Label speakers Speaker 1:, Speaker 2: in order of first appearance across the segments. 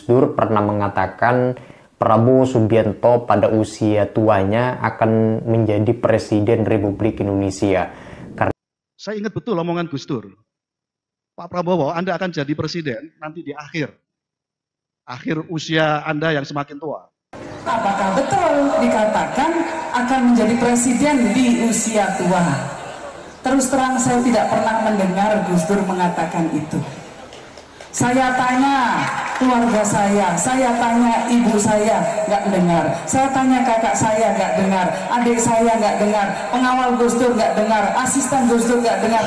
Speaker 1: Dur pernah mengatakan Prabowo Subianto pada usia tuanya akan menjadi Presiden Republik Indonesia.
Speaker 2: Saya ingat betul omongan Gus Dur. Pak Prabowo, Anda akan jadi presiden nanti di akhir usia Anda yang semakin tua.
Speaker 3: Apakah betul dikatakan akan menjadi presiden di usia tua? Terus terang saya tidak pernah mendengar Gus Dur mengatakan itu. Saya tanya keluarga saya tanya ibu saya, nggak dengar. Saya tanya kakak saya, nggak dengar. Adik saya nggak dengar. Pengawal Gus Dur nggak dengar. Asisten Gus Dur nggak dengar.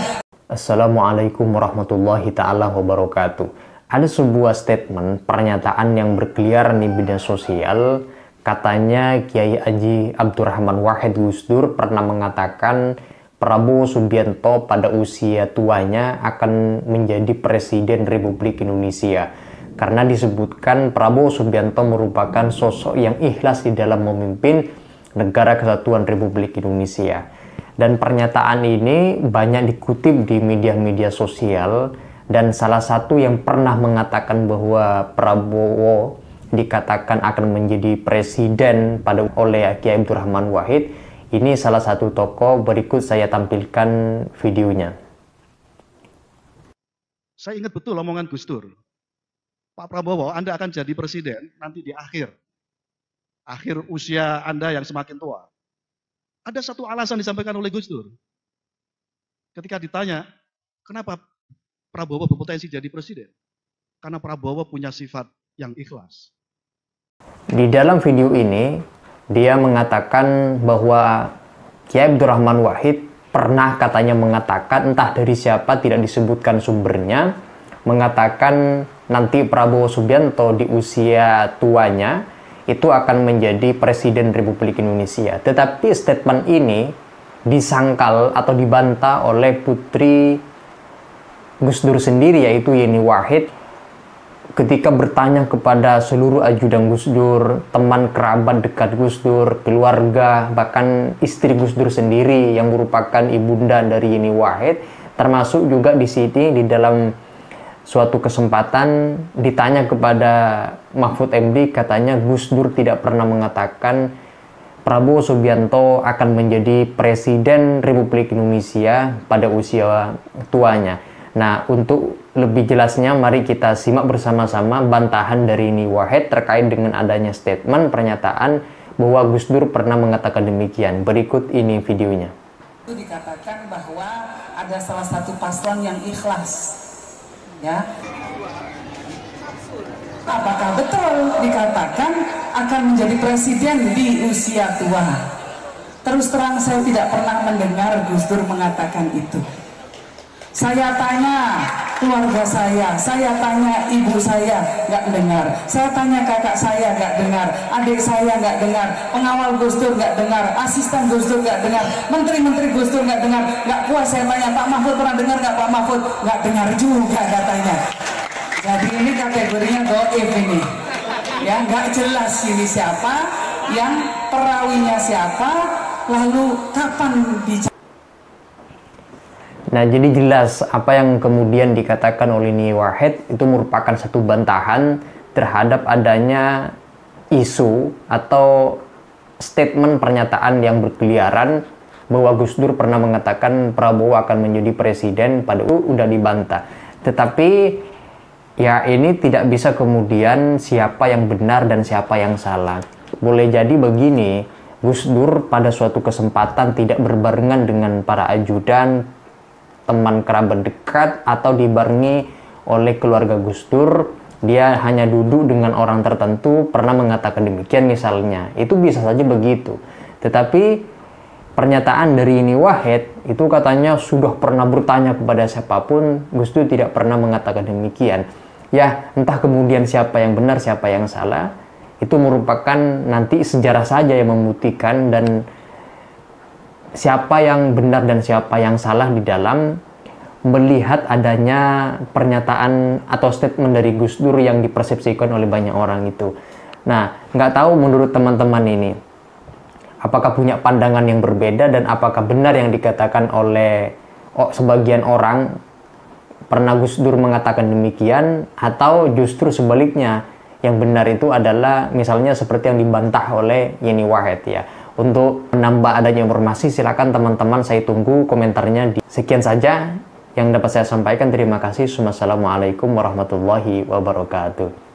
Speaker 1: Assalamualaikum warahmatullahi ta'ala wabarakatuh. Ada sebuah statement, pernyataan yang berkeliaran di media sosial. Katanya Kiai Haji Abdurrahman Wahid Gus Dur pernah mengatakan Prabowo Subianto pada usia tuanya akan menjadi Presiden Republik Indonesia. Karena disebutkan Prabowo Subianto merupakan sosok yang ikhlas di dalam memimpin negara kesatuan Republik Indonesia. Dan pernyataan ini banyak dikutip di media-media sosial, dan salah satu yang pernah mengatakan bahwa Prabowo dikatakan akan menjadi presiden oleh Kiai Abdurrahman Wahid, ini salah satu tokoh. Berikut saya tampilkan videonya.
Speaker 2: Saya ingat betul omongan Gus Dur. Pak Prabowo, Anda akan jadi presiden nanti di akhir usia Anda yang semakin tua. Ada satu alasan disampaikan oleh Gus Dur. Ketika ditanya, kenapa Prabowo berpotensi jadi presiden? Karena Prabowo punya sifat yang ikhlas.
Speaker 1: Di dalam video ini, dia mengatakan bahwa Kiai Abdurrahman Wahid pernah katanya mengatakan, entah dari siapa, tidak disebutkan sumbernya, mengatakan nanti Prabowo Subianto di usia tuanya itu akan menjadi Presiden Republik Indonesia. Tetapi statement ini disangkal atau dibantah oleh putri Gus Dur sendiri, yaitu Yeni Wahid, ketika bertanya kepada seluruh ajudan Gus Dur, teman kerabat dekat Gus Dur, keluarga, bahkan istri Gus Dur sendiri yang merupakan ibunda dari Yeni Wahid, termasuk juga di sini di dalam suatu kesempatan ditanya kepada Mahfud MD, katanya Gus Dur tidak pernah mengatakan Prabowo Subianto akan menjadi Presiden Republik Indonesia pada usia tuanya. Nah, untuk lebih jelasnya mari kita simak bersama-sama bantahan dari Yeni Wahid terkait dengan adanya statement pernyataan bahwa Gus Dur pernah mengatakan demikian. Berikut ini videonya.
Speaker 3: Itu dikatakan bahwa ada salah satu paslon yang ikhlas. Ya, apakah betul dikatakan akan menjadi presiden di usia tua? Terus terang saya tidak pernah mendengar Gus Dur mengatakan itu. Saya tanya keluarga saya tanya ibu saya, nggak dengar. Saya tanya kakak saya, nggak dengar. Adik saya nggak dengar. Pengawal Gus Dur nggak dengar. Asisten Gus Dur nggak dengar. Menteri-menteri Gus Dur nggak dengar. Nggak puas saya tanya, Pak Mahfud pernah dengar nggak? Pak Mahfud nggak dengar juga katanya. Jadi ini kategorinya doif ini. Ya, nggak jelas ini siapa, yang perawinya siapa, lalu kapan bicara.
Speaker 1: Nah, jadi jelas apa yang kemudian dikatakan oleh Yeni Wahid itu merupakan satu bantahan terhadap adanya isu atau statement pernyataan yang berkeliaran bahwa Gus Dur pernah mengatakan Prabowo akan menjadi presiden, pada itu udah dibantah. Tetapi ya ini tidak bisa kemudian siapa yang benar dan siapa yang salah. Boleh jadi begini, Gus Dur pada suatu kesempatan tidak berbarengan dengan para ajudan, teman kerabat dekat, atau dibarengi oleh keluarga Gus Dur, dia hanya duduk dengan orang tertentu pernah mengatakan demikian misalnya, itu bisa saja begitu. Tetapi pernyataan dari Yeni Wahid itu katanya sudah pernah bertanya kepada siapapun, Gus Dur tidak pernah mengatakan demikian. Ya, entah kemudian siapa yang benar siapa yang salah, itu merupakan nanti sejarah saja yang membuktikan, dan siapa yang benar dan siapa yang salah di dalam melihat adanya pernyataan atau statement dari Gus Dur yang dipersepsikan oleh banyak orang itu. Nah, nggak tahu menurut teman-teman ini, apakah punya pandangan yang berbeda dan apakah benar yang dikatakan oleh sebagian orang, pernah Gus Dur mengatakan demikian, atau justru sebaliknya yang benar itu adalah misalnya seperti yang dibantah oleh Yeni Wahid ya. Untuk menambah adanya informasi, silakan teman-teman saya tunggu komentarnya. Sekian saja yang dapat saya sampaikan. Terima kasih. Wassalamualaikum warahmatullahi wabarakatuh.